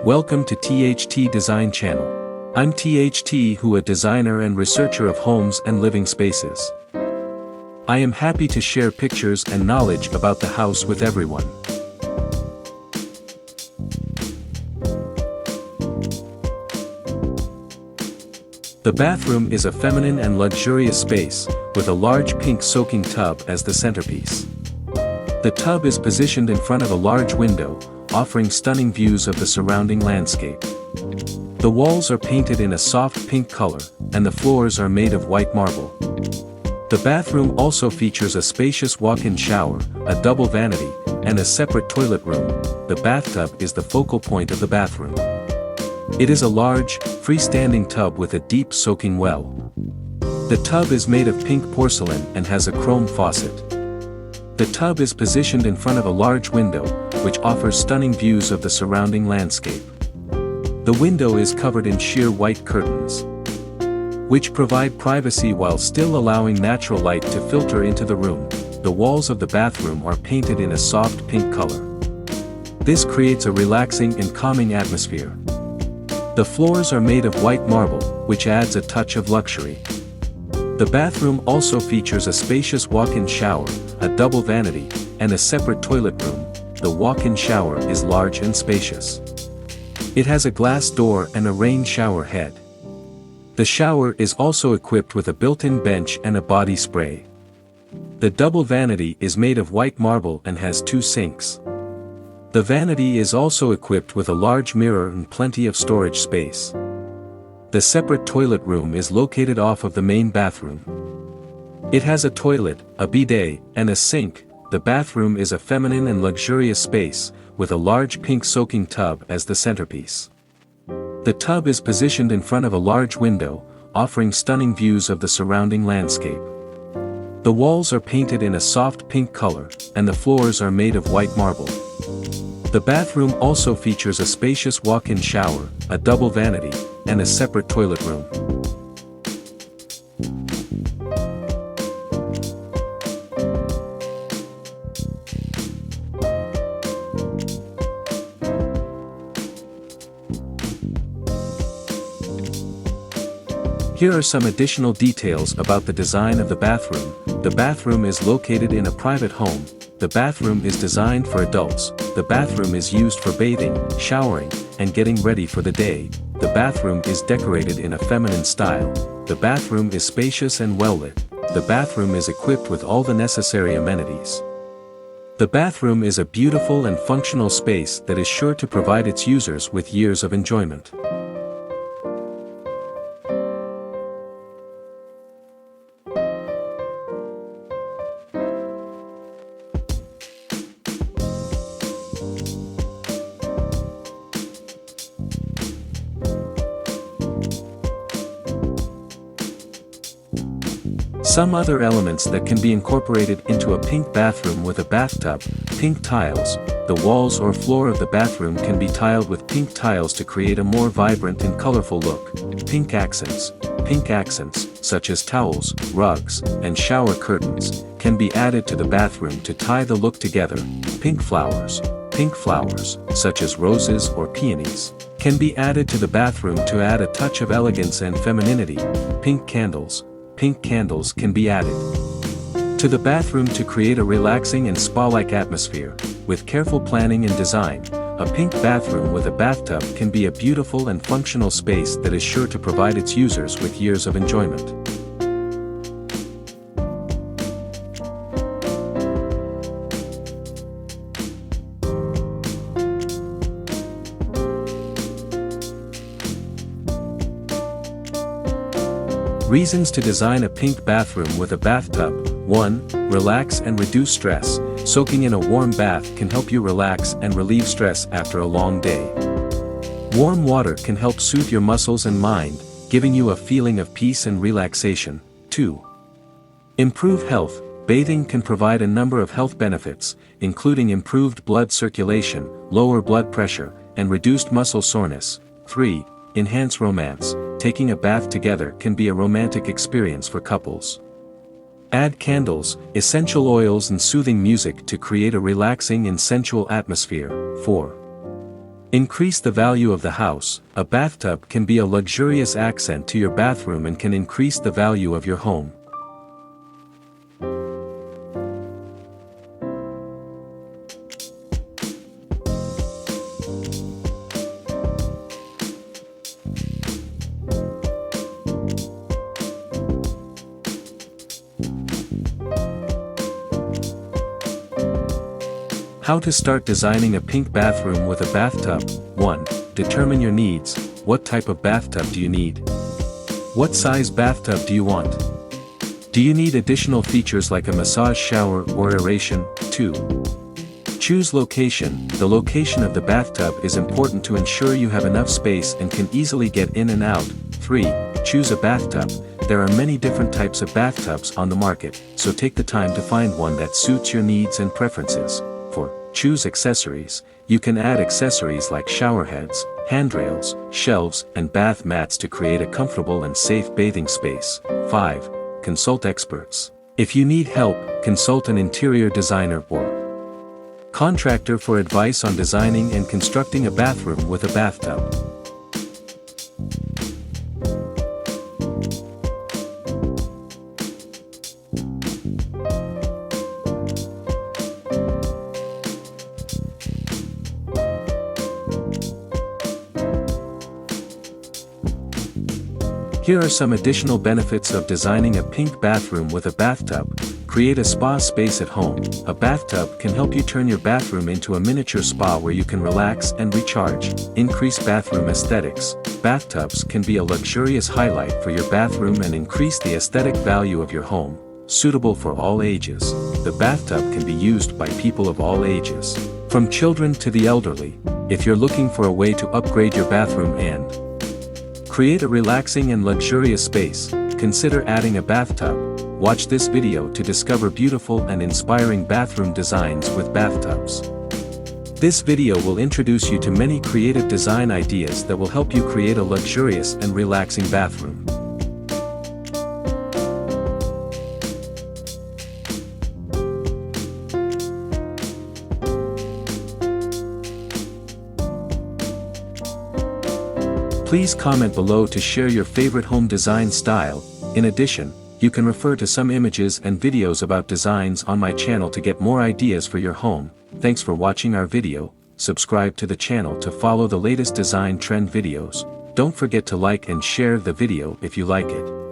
Welcome to THT Design Channel. I'm THT, who a designer and researcher of homes and living spaces. I am happy to share pictures and knowledge about the house with everyone. The bathroom is a feminine and luxurious space, with a large pink soaking tub as the centerpiece. The tub is positioned in front of a large window, offering stunning views of the surrounding landscape. The walls are painted in a soft pink color, and the floors are made of white marble. The bathroom also features a spacious walk-in shower, a double vanity, and a separate toilet room. The bathtub is the focal point of the bathroom. It is a large, freestanding tub with a deep soaking well. The tub is made of pink porcelain and has a chrome faucet. The tub is positioned in front of a large window, which offers stunning views of the surrounding landscape. The window is covered in sheer white curtains, which provide privacy while still allowing natural light to filter into the room. The walls of the bathroom are painted in a soft pink color. This creates a relaxing and calming atmosphere. The floors are made of white marble, which adds a touch of luxury. The bathroom also features a spacious walk-in shower, a double vanity, and a separate toilet room. The walk-in shower is large and spacious. It has a glass door and a rain shower head. The shower is also equipped with a built-in bench and a body spray. The double vanity is made of white marble and has 2 sinks. The vanity is also equipped with a large mirror and plenty of storage space. The separate toilet room is located off of the main bathroom. It has a toilet, a bidet, and a sink. The bathroom is a feminine and luxurious space, with a large pink soaking tub as the centerpiece. The tub is positioned in front of a large window, offering stunning views of the surrounding landscape. The walls are painted in a soft pink color, and the floors are made of white marble. The bathroom also features a spacious walk-in shower, a double vanity, and a separate toilet room. Here are some additional details about the design of the bathroom. The bathroom is located in a private home. The bathroom is designed for adults. The bathroom is used for bathing, showering, and getting ready for the day. The bathroom is decorated in a feminine style. The bathroom is spacious and well lit. The bathroom is equipped with all the necessary amenities. The bathroom is a beautiful and functional space that is sure to provide its users with years of enjoyment. Some other elements that can be incorporated into a pink bathroom with a bathtub: pink tiles. The walls or floor of the bathroom can be tiled with pink tiles to create a more vibrant and colorful look. Pink accents, such as towels, rugs, and shower curtains, can be added to the bathroom to tie the look together. Pink flowers, such as roses or peonies, can be added to the bathroom to add a touch of elegance and femininity. Pink candles can be added to the bathroom to create a relaxing and spa-like atmosphere. With careful planning and design, a pink bathroom with a bathtub can be a beautiful and functional space that is sure to provide its users with years of enjoyment. Reasons to design a pink bathroom with a bathtub. 1. Relax and reduce stress. Soaking in a warm bath can help you relax and relieve stress after a long day. Warm water can help soothe your muscles and mind, giving you a feeling of peace and relaxation. 2. Improve health. Bathing can provide a number of health benefits, including improved blood circulation, lower blood pressure, and reduced muscle soreness. 3. Enhance romance. Taking a bath together can be a romantic experience for couples. Add candles, essential oils and soothing music to create a relaxing and sensual atmosphere. 4. Increase the value of the house. A bathtub can be a luxurious accent to your bathroom and can increase the value of your home. How to start designing a pink bathroom with a bathtub. 1. Determine your needs. What type of bathtub do you need? What size bathtub do you want? Do you need additional features like a massage shower or aeration? 2. Choose location. The location of the bathtub is important to ensure you have enough space and can easily get in and out. 3. Choose a bathtub. There are many different types of bathtubs on the market, so take the time to find one that suits your needs and preferences. 4. Choose accessories. You can add accessories like shower heads, handrails, shelves, and bath mats to create a comfortable and safe bathing space. 5. Consult experts. If you need help, consult an interior designer or contractor for advice on designing and constructing a bathroom with a bathtub. Here are some additional benefits of designing a pink bathroom with a bathtub. Create a spa space at home. A bathtub can help you turn your bathroom into a miniature spa where you can relax and recharge. Increase bathroom aesthetics. Bathtubs can be a luxurious highlight for your bathroom and increase the aesthetic value of your home. Suitable for all ages. The bathtub can be used by people of all ages, from children to the elderly. If you're looking for a way to upgrade your bathroom and create a relaxing and luxurious space, consider adding a bathtub. Watch this video to discover beautiful and inspiring bathroom designs with bathtubs. This video will introduce you to many creative design ideas that will help you create a luxurious and relaxing bathroom. Please comment below to share your favorite home design style. In addition, you can refer to some images and videos about designs on my channel to get more ideas for your home. Thanks for watching our video. Subscribe to the channel to follow the latest design trend videos. Don't forget to like and share the video if you like it.